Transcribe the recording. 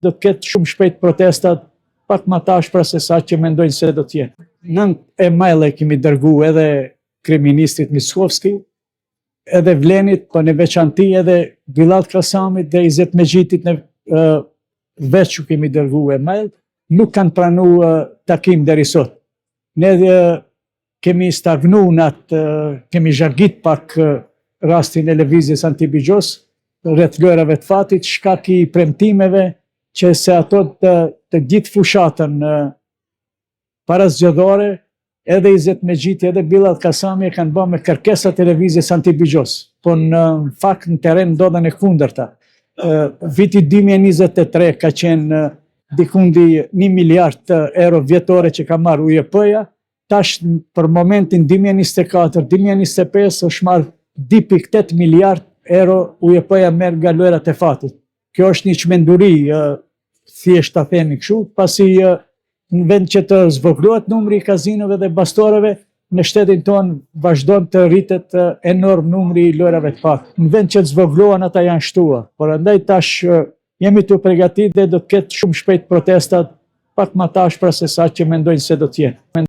do të ketë shumë shpejt protestat, pak më të ashpra se sa që mendojnë se do të jetë. 9 email kemi dërgu edhe kryeministrit Mickovski, edhe Vlenit, po në veçanti edhe Bilal Kasamit dhe Izet Megjitit në veç që kemi dërgu email, nuk kanë pranu takim deri sot. Ne kemi stagnu në atë, kemi zhargit pak rastin e lëvizjes Antibigjos, rreth lojrave të fatit, shkak i premtimeve që se ato të gjithë fushatën para zgjedhore, edhe Izet Megjiti edhe Bilal Kasami kanë bërë me kërkesa të lëvizjes Antibigjos, po në fakt në teren ndodhen e kundërta. Viti 2023 ka qenë dikundi 1 miliard euro vjetore që ka marrë UJP-ja, tash për momentin 2024-2025 është marrë 2.8 miliard euro UJP-ja merr nga lojrat e fatit. Kjo është një çmenduri, thjesht ta themi kështu, pasi në vend që të zvoglohet numri i kazinove dhe bastoreve, në shtetin tonë vazhdon të rritet enorm numri i lojrave të fatit. Në vend që të zvoglohen, ata janë shtuar. Por andaj tash jemi të përgatitur dhe do të ketë shumë shpejt protestat, pak më të ashpra se sa që mendojnë se do të jenë.